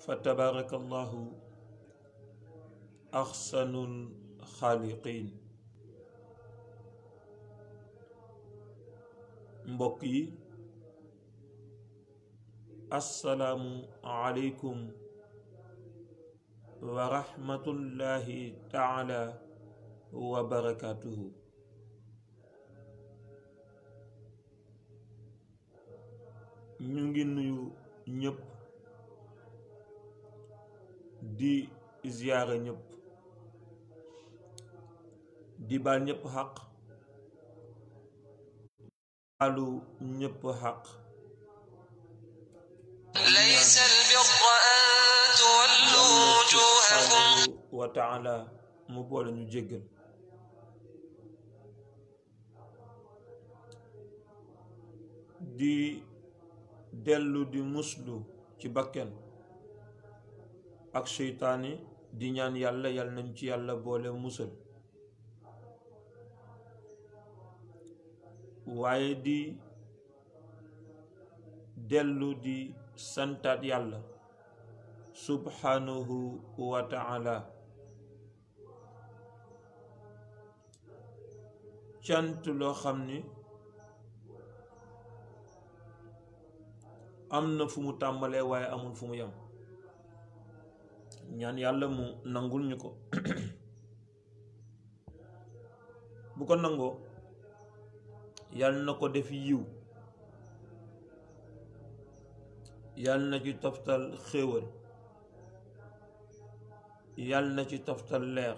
فتبارك الله أحسن الخالقين. mbokk yi assalaamu aleykum wa rahmatullahi taala wa barakatuhu. ñu ngi nuyu ñëpp di ziyaara ñëpp di baal ñëpp xaq baalu ñëpp xaq laysa al-birra an tuwallu wujuhakum wa taala mu boole ñu jéggal. di dellu di muslu ci bakken ak seytaane di ñaan yàlla nañ ci yàlla boole musal, waaye di dellu di santaat yàlla subhanahu wa ta'ala. cant loo xam ni am na fu mu tàmbalee waaye amul fu mu yam. ñaan yàlla mu nangul ñu ko bu ko nangoo yàlla na ko def yiw, yàlla na ci toftal xéewal, yàlla na ci toftal leer,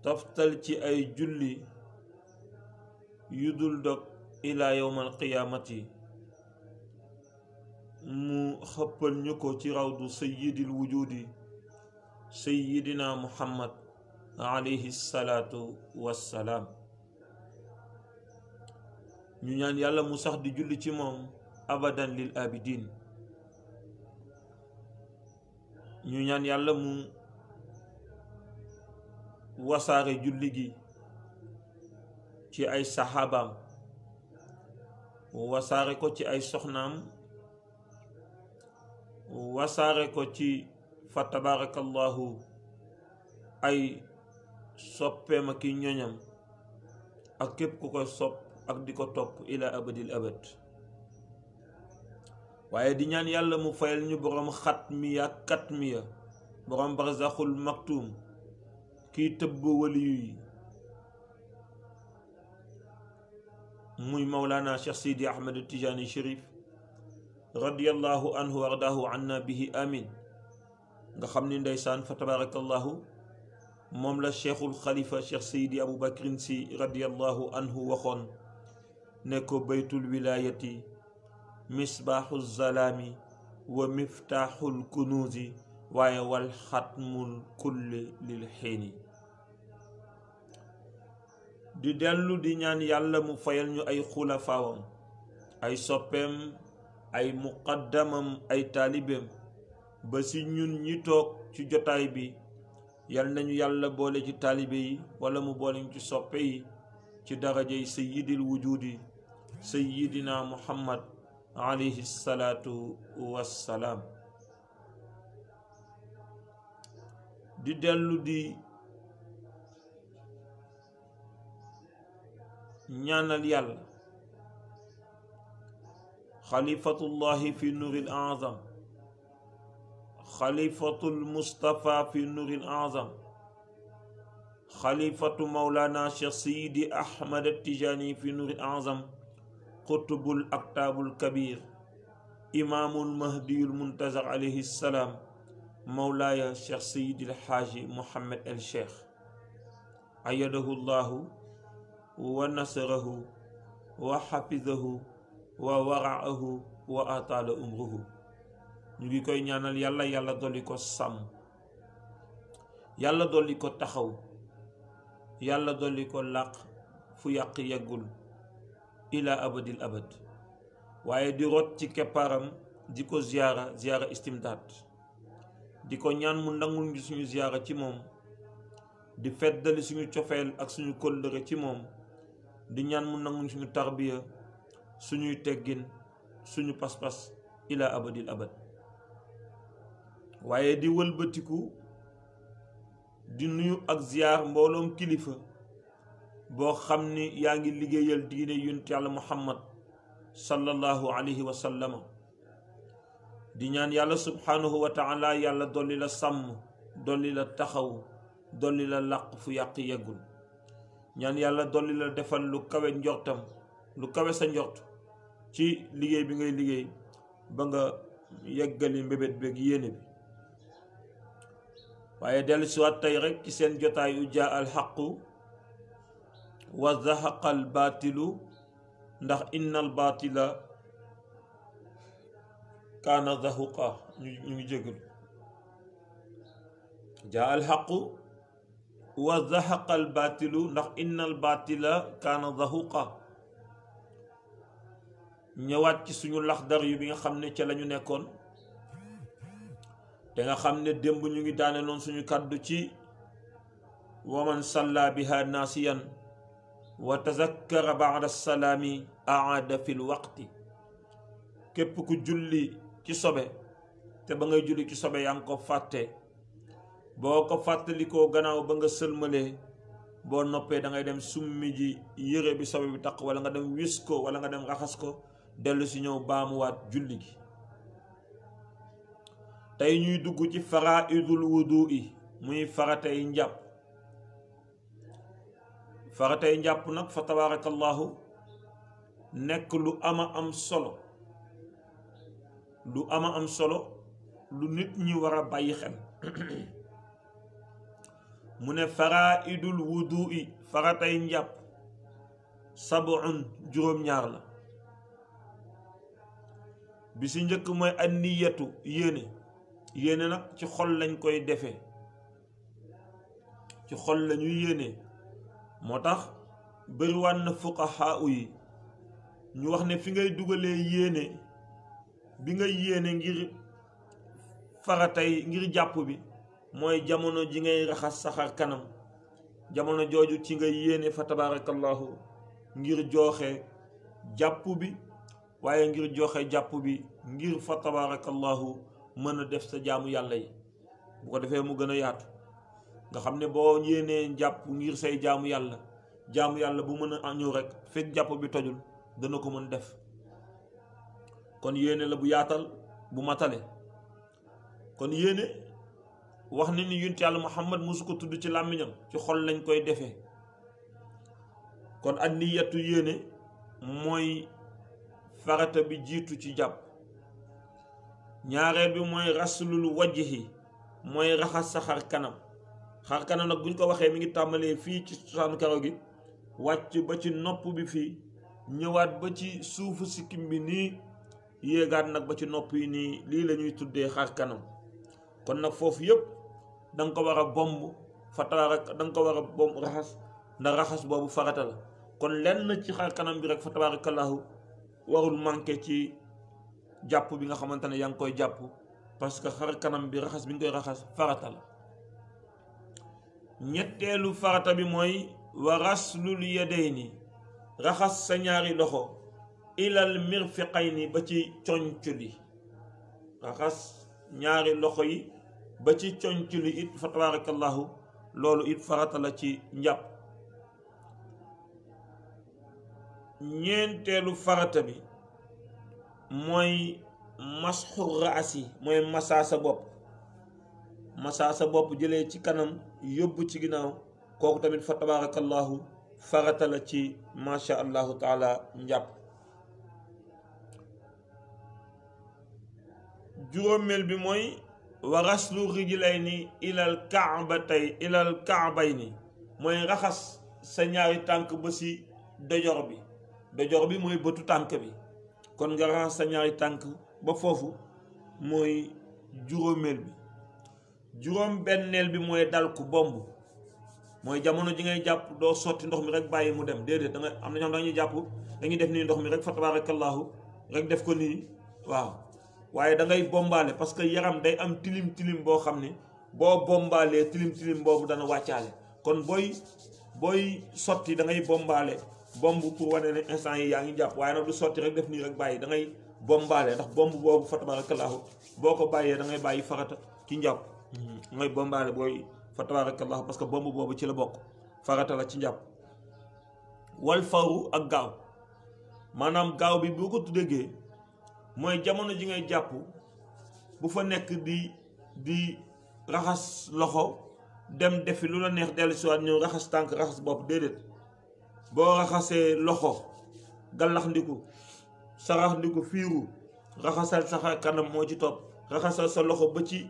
toftal ci ay julli yu dul dog ila yawmal qiyaamati. mu xëppal ñu ko ci rawdu sayyidil wujudi sayyidina muhammad alayhi salaatu wassalaam. ñu ñaan yàlla mu sax di julli ci moom abadan lil abidin. ñu ñaan yàlla mu wasaare julli gi ci ay saxaabaam, wasaare ko ci ay soxnaam, wasaare ko ci fa tabarakallahu ay soppeem ak i ñoñam ak képp ku koy sopp ak di ko topp ila abadil abad. waaye di ñaan yàlla mu fayal ñu boroom xatmiya katmiya, boroom barzaxul maktum, kiy tëbb waliyu yi, muy mawlana Cheikh Sidi Ahmed Tijani Chérif radiyallahu anhu wa ardaahu anna bihi amin. nga xam ni ndeysaan fa tabarakallahu moom la cheikhul xalifa cheikh Seydi Abou Bakrin si radiyallahu anhu waxoon ne ko baytul wilayati misbaaxu zalaami wa miftaaxul kunuuzi waaye wal xatmul kulli lil xiini. di dellu di ñaan yàlla mu fayal ñu ay xulafaawam, ay soppeem, ay muqaddamam, ay taalibeem, ba si ñun ñi toog ci jotaay bi yal nañu yàlla boole ci taalibe yi wala mu boole ñu ci soppe yi ci darajay sayyidil wujudi sayyidina muhammad alayhi salaatu wassalaam. di dellu di ñaanal yàlla xalifatullahi fi nuril azam, xalifatul mustafa fi nuril azam, xalifatu mawlana cheikh Seydi Ahmad Tijani fi nuril azam, qutbul aktabul kabir, imaamul mahdiyul muntazar alayhi salaam, mawlaaya cheikh Seydi el Haaji Mohammed el Cheikh ayadahu llahu wa nasarahu wa xafizahu wa waraahu wa ataala umruhu. ñu ngi koy ñaanal yàlla dolli ko sàmm, yàlla dolli ko taxaw, yàlla dolli ko làq fu yàq yeggul ila abadil abad. waaye di rot ci keppaaram di ko ziyaara istimdaad, di ko ñaan mu nangul ngi suñu ziyaara ci moom, di feddali suñu cofeel ak suñu kóllëre ci moom, di ñaan mu nangul suñu tarbiya, suñuy teggin, suñu pas-pas ila abadil abad. waaye di wëlbatiku di nuyu ak ziyaar mbooloom kilifa boo xam ni yaa ngi liggéeyal diine yonent yàlla muhammad sallallahu alayhi wa sallam. di ñaan yàlla subhanahu wa taala yàlla dolli la sàmm, dolli la taxaw, dolli la làq fu yàq yeggul. ñaan yàlla dolli la defal lu kawe njortam, lu kawe sa njort ci liggéey bi ngay liggéey ba nga yeggali mbébét beeg yéene bi. waaye dellu siwaat tey rek ci seen jotaay yu jaa al xaqu wa zahaqa al baatilu, ndax inna al baatila kaana zahuqa. ñu ngi jégal jaa al xaqu wa zahaqa al baatilu, ndax inna al baatila kaana zahuqa. ñëwaat ci suñu laxdar yu bi nga xam ne ca la ñu nekkoon te nga xam ne démb ñu ngi daane noon suñu kàddu ci waman salla biha naasiyan wa tazakkara baada salaami aada fil waqti. képp ku julli ci sobe te ba ngay julli ci sobe yaa ngi ko fàtte, boo ko fàttalikoo gannaaw ba nga sëlmalee, boo noppee da ngay dem summi ji yére bi sobe bi taq, wala nga dem wis ko, wala nga dem raxas ko, dellu si ñëw baamuwaat julli gi. tey ñuy dugg ci faraidul wudu'i, muy faratay njàpp. faratay njàpp nag fa tabarakallahu nekk lu ama am solo, lu ama am solo, lu nit ñi war a bàyyi xel. mu ne faraidul wudu'i, faratay njàpp sab'un, juróom-ñaar la. bi si njëkk mooy anniyatu, yéene. yéene nag ci xol lañ koy defee, ci xol la ñuy yéene. moo tax bëriwaan na fuqahaa yi ñu wax ne fi ngay dugalee yéene bi nga yéene ngir faratay ngir jàpp bi mooy jamono ji ngay raxas saxar kanam. jamono jooju ci nga yéene fa tabarakallahu ngir joxe jàpp bi, waaye ngir joxe jàpp bi ngir fa tabarakallahu mën a def sa jaamu yàlla yi. bu ko defee mu gën a yaatu nga xam ne boo yéenee jàpp ngir say jaamu yàlla bu mën a ñëw rek fekk jàpp bi tojul dana ko mën def. kon yéene la bu yaatal bu matale. kon yéene wax ni yonent yàlla muhammad musu ko tudd ci làmmiñam, ci xol lañ koy defee. kon an niyatu yéene mooy farata bi jiitu ci jàpp. ñaareel bi mooy raslul wajhi, mooy raxas sa xar kanam. xar kanam nag buñ ko waxee mi ngi tàmbalee fii ci cosaan karaw gi wàcc ba ci nopp bi fii, ñëwaat ba ci suufu sikkim bi nii, yéegaat nag ba ci nopp yi nii. lii la ñuy tuddee xar kanam. kon nag foofu yëpp da nga ko war a bomb fa tabarak, da nga ko war a bomb raxas, ndax raxas boobu farata la. kon lenn ci xar kanam bi rek fa tabarakallahu warul manqué ci jàpp bi nga xamante ne yaa ngi koy jàpp, parce que xar kanam bi raxas bi nga koy raxas farata la. ñetteelu farata bi mooy wa raslul yadayni, raxas sa ñaari loxo ilal mirfiqayni, ba ci conc li. raxas ñaari loxo yi ba ci conc li it fa tabarakallahu loolu it farata la ci njàpp. ñeenteelu farata bi mooy masxu raasi, mooy masaa sa bopp. masaa sa bopp jëlee ci kanam yóbbu ci ginnaaw, kooku tamit fa tabarakallahu farata la ci masha allahu taala njàpp. juróomeel bi mooy wa raslu rijlayni ilal kaabayni, mooy raxas sa ñaari tànk ba si dojor bi. dojor bi mooy bëtu tànk bi, kon nga raxas sa ñaari tànk ba foofu mooy juróomeel bi. juróom benneel bi mooy dal ku bomb, mooy jamono ji ngay jàpp doo sotti ndox mi rek bàyyi mu dem, déedéet. da nga am na ñoo xam dañuy jàpp dañuy def nii ndox mi rek fa tabarakallahu rek def ko nii, waaw. waaye da ngay bombaale, parce que yaram day am tilim tilim boo xam ne boo bombaalee tilim tilim boobu dana wàccaale. kon booy sotti da ngay bombaale bomb pour wane ne instant yi yaa ngi jàpp, waaye nag du sotti rek def nii rek bàyyi. da ngay bombaale, ndax bomb boobu fa tabarakallahu boo ko bàyyee da ngay bàyyi farata ci njàpp. ngay bombaale booy fa tabarakallahu parce que bomb boobu ci la bokk, farata la ci njàpp. wal fawru ak gaaw, maanaam gaaw bi boo ko tuddee mooy jamono ji ngay jàpp bu fa nekk di raxas loxo dem defi lu la neex dellu si waat ñëw raxas tànk raxas bopp, déedéet. boo raxasee loxo gallax ndiku sarax ndiku fiiru, raxasal sa kanam moo ci topp, raxasal sa loxo ba ci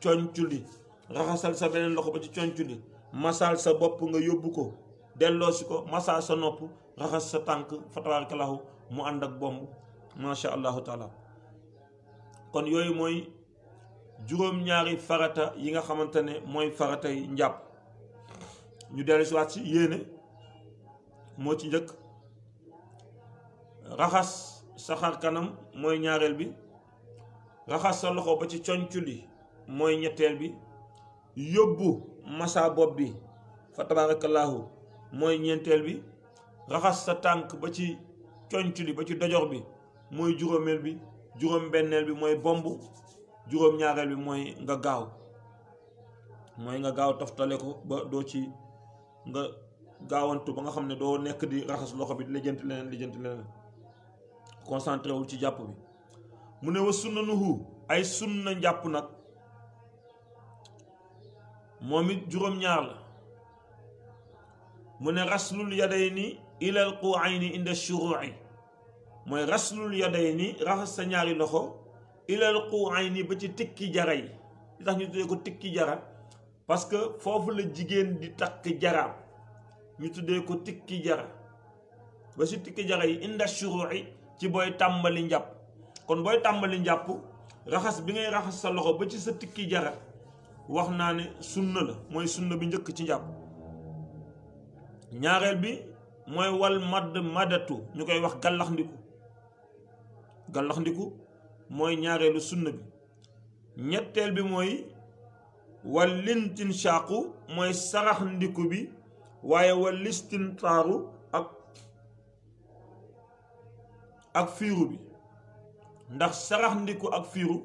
conculi, raxasal sa beneen loxo ba ci conculi, masal sa bopp nga yóbbu ko delloosi ko, masal sa nopp, raxas sa tànk fa tabarakallahu mu ànd ak bomb, masha allahu taala. kon yooyu mooy juróom-ñaari farata yi nga xamante ne mooy faratay njàpp. ñu dellu si waat si yéene moo ci njëkk, raxas sa xar kanam mooy ñaareel bi, raxas sa loxo ba ci conculi mooy ñetteel bi, yóbbu masa bopp bi fa tabarakallahu mooy ñeenteel bi, raxas sa tànk ba ci conculi ba ci dojor bi mooy juróomeel bi, juróom-benneel bi mooy bomb, juróom-ñaareel bi mooy nga gaaw toftale ko ba doo ci nga gaawantu ba nga xam ne doo nekk di raxas loxo bi di lijjanti leneen concentré wul ci jàpp bi. mu ne wa sunnanuhu ay sunna njàpp nag moom it juróom-ñaar la. mu ne raslul yadayni ilal qu'ayni inda shuru'i, mooy raslul yadayni raxas sa ñaari loxo ilal qu'ayni ba ci tikki jara yi. li tax ñu tuddee ko tikki jara parce que foofu la jigéen di takk jaraam, ñu tuddee ko tikki jara ba ci tikki jara yi inda shuru'i ci booy tàmbali njàpp. kon booy tàmbali njàpp raxas bi ngay raxas sa loxo ba ci sa tikki jara wax naa ne sunna la, mooy sunna bi njëkk ci njàpp. ñaareel bi mooy wal madatu ñu koy wax gallax ndiku mooy ñaareelu sunna bi. ñetteel bi mooy wal lintinshaqu mooy sarax ndiku bi, waaye wal listintaaru ak fiiru bi, ndax sarax ndiku ak fiiru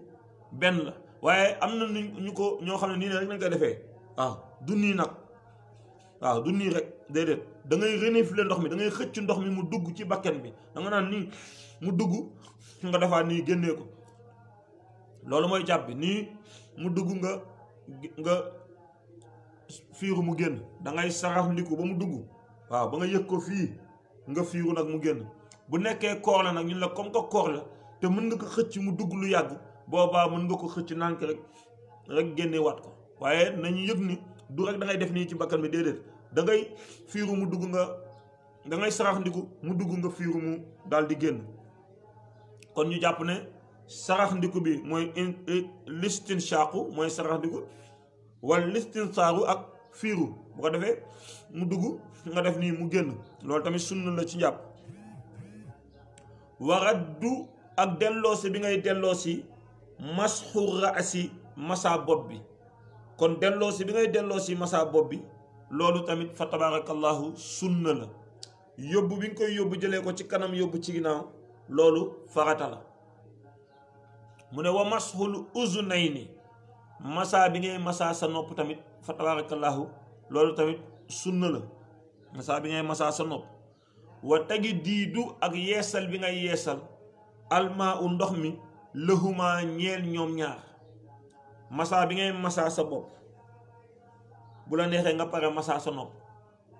benn la, waaye am na ñu ko ñoo xam ne nii rek nañ koy defee. waaw du nii nag, waaw du nii rek, déedéet, da ngay renifler ndox mi, da ngay xëcc ndox mi mu dugg ci bakken bi, da nga naan nii mu dugg nga defaat nii génnee ko, loolu mooy jàpp bi. nii mu dugg nga fiiru mu génn, da ngay sarax ndiku ba mu dugg, waaw ba nga yëg ko fii nga fiiru nag mu génn. bu nekkee koor la nag ñun la comme que koor la te mën nga ko xëcc mu dugg lu yàgg, boobaa mën nga ko xëcc nànk rek génne waat ko, waaye nañu yëg ni du rek da ngay def nii ci bakkan bi, déedéet, da ngay fiiru mu dugg da ngay sarax ndiku mu dugg nga fiiru mu daal di génn. kon ñu jàpp ne sarax ndiku bi mooy listinshaqu mooy sarax ndiku, wala listinsaaru ak fiiru, bu ko defee mu dugg nga def nii mu génn, loolu tamit sunna la ci njàpp. waraddu ak delloosi bi ngay delloosi masxu raasi masa bopp bi. kon delloosi bi ngay delloosi masa bopp bi loolu tamit fa tabarakallahu sunna la. yóbbu bi nga koy yóbbu jëlee ko ci kanam yóbbu ci ginnaaw loolu farata la. mu ne wa masxul uzunayni masa bi ngay masa sa nopp tamit fa tabarakallahu loolu tamit sunna la, masa bi ngay masa sa nopp. wa tagi diidu ak yeesal bi ngay yeesal almaa u ndox mi lëhuma ñeel ñoom ñaar. masa bi ngay masa sa bopp bu la neexee nga pare masa sa nopp,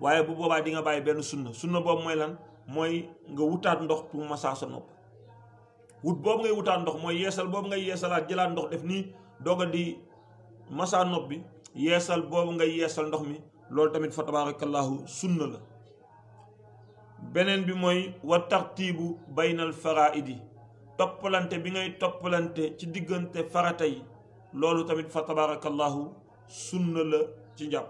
waaye bu boobaa di nga bàyyi benn sunna boobu mooy lan, mooy nga wutaat ndox pour masa sa nopp. wut boobu ngay wutaat ndox mooy yeesal boobu ngay yeesalaat jëlaat ndox def nii doog a di masa nopp bi, yeesal boobu ngay yeesal ndox mi loolu tamit fa tabarakallahu sunna la. beneen bi mooy wa tartiibu baynal faraidi, toppalante bi ngay toppalante ci diggante farata yi loolu tamit fa tabarakallahu sunna la ci njàpp.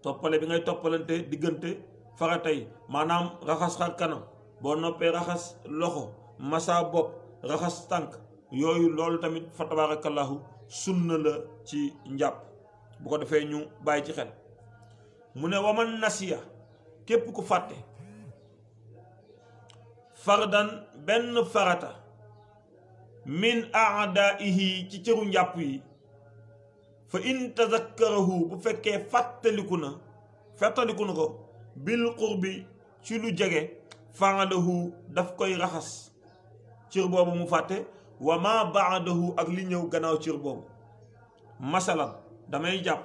toppale bi ngay toppalante diggante farata yi, maanaam raxas xar kanam, boo noppee raxas loxo, masa bopp, raxas tànk, yooyu loolu tamit fa tabarakallahu sunna la ci njàpp. bu ko defee ñu bàyyi ci xel. mu ne waman nasiya képp ku fàtte fardan benn farata min aadaihi ci cëru njàpp yi fa in tazakkarahu bu fekkee fàttaliku na ko bil qurbi ci lu jege faalahu daf koy raxas cër boobu mu fàtte wa ma baadahu ak li ñëw gannaaw cër boobu. masalan damay jàpp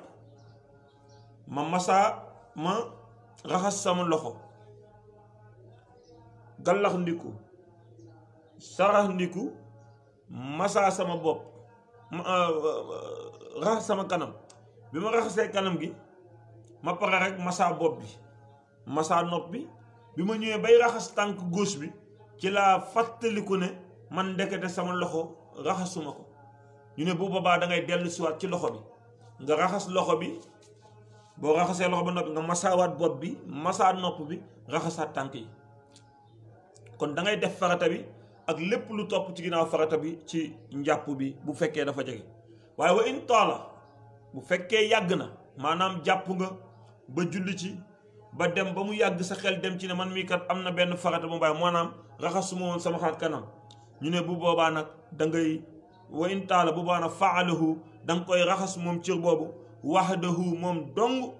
ma raxas sama loxo gallax ndiku sarax ndiku masaa sama bopp raxas sama kanam bi ma raxasee kanam gi ma pare rek masaa bopp bi masaa nopp bi ma ñëwee bay raxas tànk gauche bi ci laa fàttaliku ne man ndekete sama loxo raxasuma ko. ñu ne bu boobaa da ngay dellu siwaat ci loxo bi nga raxas loxo bi boo raxasee loxo ba noppi nga masaawaat bopp bi masaa nopp bi raxasaat tànk yi. kon da ngay def farata bi ak lépp lu topp ci ginnaaw farata bi ci njàpp bi bu fekkee dafa jege. waaye wa in taala bu fekkee yàgg na maanaam jàpp nga ba julli ci ba dem ba mu yàgg sa xel dem ci ne man mii kat am na benn farata bu bàyyi maanaam raxasuma woon sama xar kanam ñu ne bu boobaa nag da ngay wa in taala bu boobaa nag faalahu da nga koy raxas moom cër boobu wahdahu moom dong.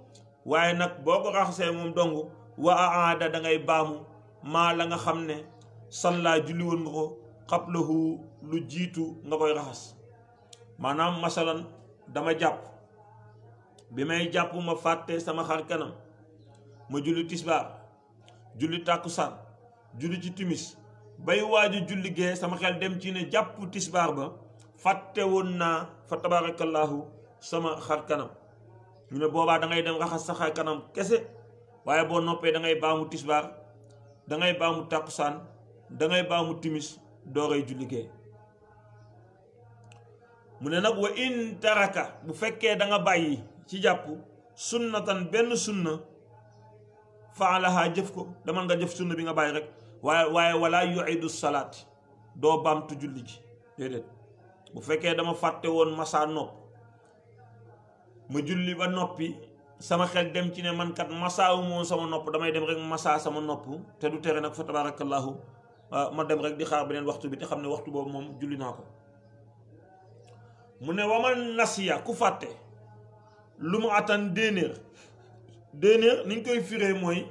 waaye nag boo ko raxasee moom dong wa aada da ngay baamu maa la nga xam ne sallaa julli woon nga ko xablahu lu jiitu nga koy raxas. maanaam masalan dama jàpp bi may jàpp ma fàtte sama xar kanam ma julli tisbaar julli tàkkusaan julli ci timis bay waaju julli gee sama xel dem ci ne jàpp tisbaar ba fàtte woon naa fa tabarakallahu sama xar kanam ñu ne boobaa da ngay dem raxas sa xar kanam kese. waaye boo noppee da ngay baamu tisbaar da ngay baamu tàkkusaan da ngay baamu timis doogay julli gee. mu ne nag wa in taraka bu fekkee da nga bàyyi ci jàpp sunnatan benn sunna faalaha jëf ko demal nga jëf sunna bi nga bàyyi rek waaye wala yuidu salaat doo baamtu julli ji déedéet. bu fekkee dama fàtte woon masaa nopp ma julli ba noppi sama xel dem ci ne man kat masaawu moom sama nopp damay dem rek masaa sama nopp te du tere nag fa tabarakallahu ma dem rek di xaar beneen waxtu bi te xam ne waxtu boobu moom julli naa ko. mu ne waman nasiya ku fàtte lu mu atan déenéer ni ñu koy firee mooy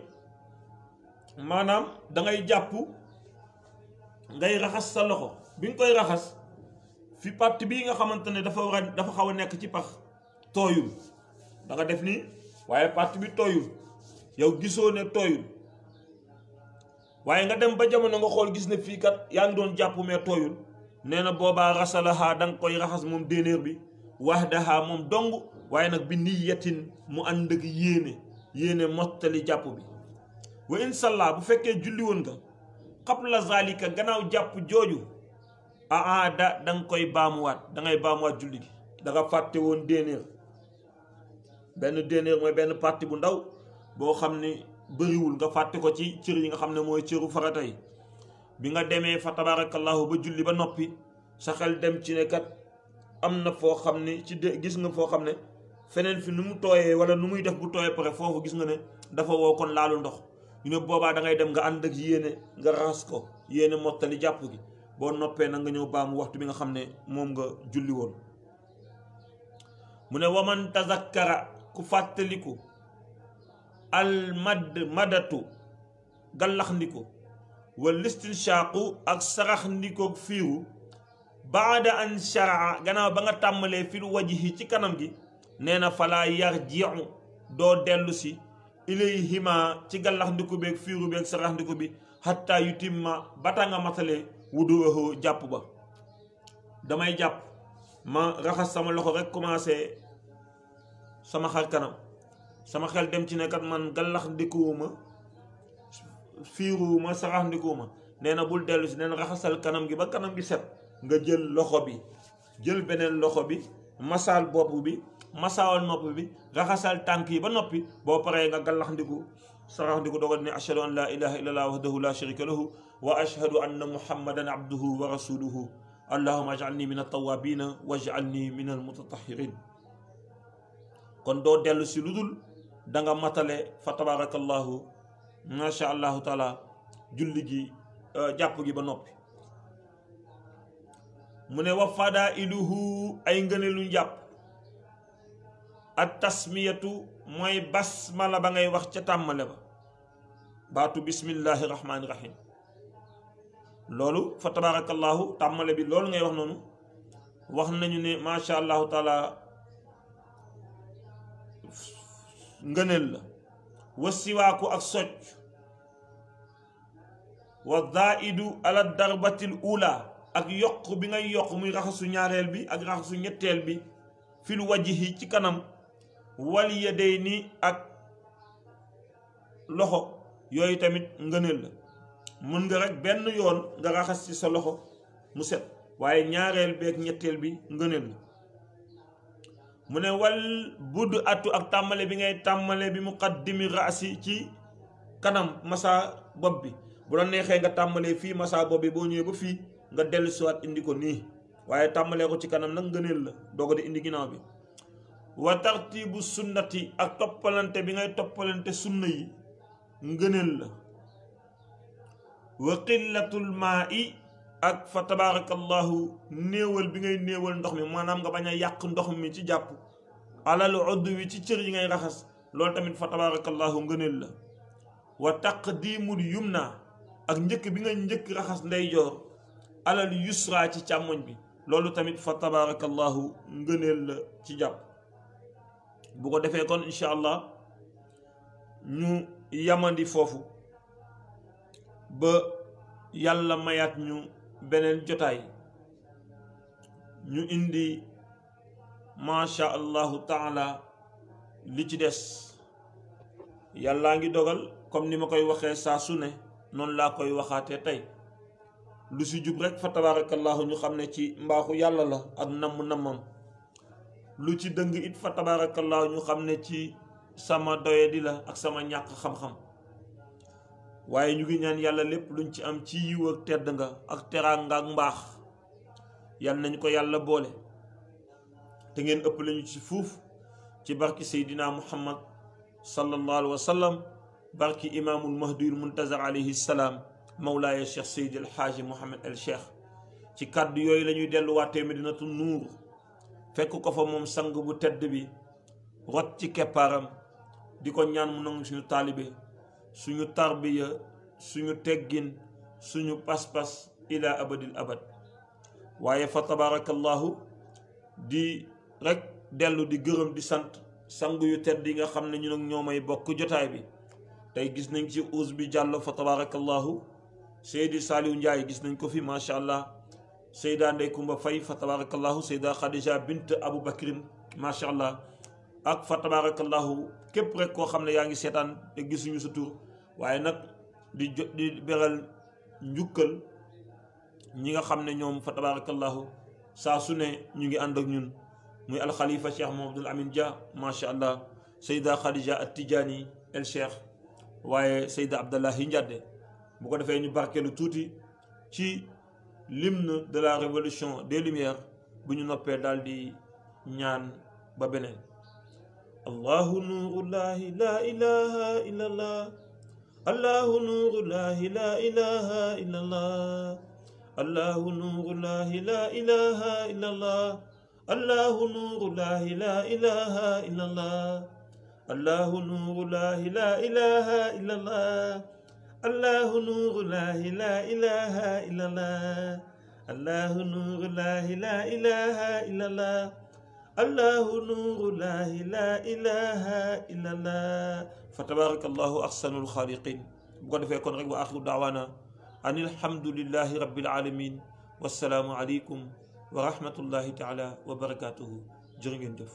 maanaam da ngay jàpp ngay raxas sa loxo bi nga koy raxas fi partie bii nga xamante ne dafa xaw a nekk ci pax tooyul da nga def nii waaye partie bi tooyul yow gisoo ne tooyul waaye nga dem ba jamono nga xool gis ne fii kat yaa ngi doon jàpp mais tooyul. nee na boobaa rasalaha da nga koy raxas moom déenéer bi wahdaha moom dong waaye nag bi niyatin mu ànd ak yéene mottali jàpp bi. wa in salla bu fekkee julli woon nga qabla zalika gannaaw jàpp jooju aada da nga koy baamuwaat da ngay baamuwaat julli gi. da nga fàtte woon déenéer mooy benn partie bu ndaw boo xam ne bëriwul nga fàtte ko ci cër yi nga xam ne mooy cëru farata yi. bi nga demee fa tabarakallahu ba julli ba noppi sa xel dem ci ne kat am na foo xam ne gis nga foo xam ne feneen fi nu mu tooyee wala nu muy def bu tooyee pare foofu gis nga ne dafa woo kon laalu ndox. ñu ne boobaa da ngay dem nga ànd ak yéene nga raxas ko yéene mottali jàpp gi boo noppee nag nga ñëw baamu waxtu bi nga xam ne moom nga julli woon. mu ne waman tazakkara ku fàttaliku al madatu gallax ndiku wal istinshaqu ak sarax ndikoog fiiru baada an sharaa gannaaw ba nga tàmmalee fil wajhi ci kanam gi nee na falaa yarji'u doo dellu si ilayhima ci gallax ndiku beeg fiiru beeg sarax ndiku bi hatta yutimma bata nga matalee wudu'ahu jàpp ba. damay jàpp ma raxas sama loxo rek commencé sama xar kanam sama xel dem ci ne kat man gallax ndikuwuma fiiruwuma sarax ndikuwuma nee na bul dellu si nee na raxasal kanam gi ba kanam gi set nga jël loxo bi jël beneen loxo bi masaal bopp bi masaawal nopp bi raxasal tànk yi ba noppi boo paree nga gallax ndiku sarax ndiku dogal ne ashhadu an la ilaha illallah wahdahu la sharika lahu wa ashhadu anna muhammadan abduhu wa rasuluhu allahumma aj'alni min at-tawwabina waj'alni min al-mutatahhirin. kon doo dellu si lu dul da nga matale fa tabarakallahu masha allahu taala julli gi jàpp gi ba noppi. mu ne wa fadailuhu ay ngëneelu njàpp at tasmiyatu mooy basmala ba ngay wax ca tàmmale ba baatu bismillahi rahmaani rahim loolu fa tabarakallahu tàmmale bi loolu ngay wax noonu wax nañu ne macha allahu taala ngëneel la. wa siwaaku ak socc wa zaidu ala darbatil ula ak yokk bi ngay yokk muy raxasu ñaareel bi ak raxasu ñetteel bi fil wajhi ci kanam wal yadayni ak loxo yooyu tamit ngëneel la. mën nga rek benn yoon nga raxas ci sa loxo mu set waaye ñaareel bi ak ñetteel bi ngëneel la. mu ne wal budd atu ak tàmmale bi ngay tàmmale bi muqaddimi raasi ci kanam masa bopp bi bu la neexee nga tàmmalee fii masa bopp bi boo ñëwee ba fii nga dellu siwaat indi ko nii waaye tàmmalee ko ci kanam nag ngëneel la doo ko di indi ginnaaw bi. wa tartibu sunnati ak toppalante bi ngay toppalante sunna yi ngëneel la. wa qillatul maa i ak fa tabarakallahu néewal bi ngay néewal ndox mi maanaam nga bañ a yàq ndox mi ci jàpp alal odd wi ci cër yi ngay raxas loolu tamit fa tabarakallahu ngëneel la. wa taqdimul yumna ak njëkk bi nga njëkk raxas ndeyjoor alal yusra ci càmmoñ bi loolu tamit fa tabarakallahu ngëneel la ci jàpp. bu ko defee kon incha allah ñu yamandi foofu ba yàlla mayaat ñu beneen jotaay ñu indi macha allahu taala li ci des. yàllaa ngi dogal comme ni ma koy waxee saa su ne noonu laa koy waxaatee tey lu si jub rek fa tabarakallahu ñu xam ne ci mbaaxu yàlla la ak namm-nammam. lu ci dëng it fa tabarakallahu ñu xam ne ci sama doyadi la ak sama ñàkk xam-xam. waaye ñu ngi ñaan yàlla lépp luñ ci am ci yiw ak tedd nga ak teraanga ak mbaax yal nañu ko yàlla boole te ngeen ëpp lañu ci fuuf ci barki seydina muhammad sallallahu alayhi wa sallam barki imaamul mahdiyul muntazar alayhi salaam mawlaaya cheikh seydi el haaji muhammad el cheikh. ci kàddu yooyu la ñuy delluwaatee medinatu nuur fekk ko fa moom sang bu tedd bi rot ci keppaaram di ko ñaan mu nangu suñu taalibe suñu tarbiya suñu teggin suñu pas-pas ila abadil abad. waaye fa tabarakallahu di rek dellu di gërëm di sant sang yu tedd yi nga xam ne ñu nag ñoo may bokk jotaay bi. tey gis nañ ci us bi jàll fa tabarakallahu Seydi Saliou Ndiaye gis nañ ko fi macha allah. Seyda Ndey Kumba Fay fa tabarakallahu Seyda Khadija bint Abu Bakrin macha allah ak fa tabarakallahu képp rek koo xam ne yaa ngi seetaan te gisuñu sa tur. waaye nag di beral njukkal ñi nga xam ne ñoom fa tabarakallahu saa su ne ñu ngi ànd ak ñun muy alxalifa cheikh Mouhamadoul Amin Dia macha allah Seyda Khadija at Tijaani el cheikh waaye Seyda Abdallahi Ndiadde. bu ko defee ñu barkeelu tuuti ci l'hymne de la révolution des lumières bu ñu noppee daal di ñaan ba beneen. allahu nurullahi la ilaha illallah allahu nurullahi la ilaha illallah allahu nurullahi la ilaha illallah allahu nurullahi la ilaha illallah allahu nurullahi la ilaha illallah allahu nurullahi la ilaha illallah allahu nurullahi la ilaha illallah allahu nurullahi la ilaha illallah. fa tabarakallahu ahsanul xaaliqin. bu ko defee kon rek wa axiru daawaana an alhamdulillahi rabbil alamin wassalaamu aleykum wa rahmatullahi taala wa barakatuhu. jërë ngeen jëf.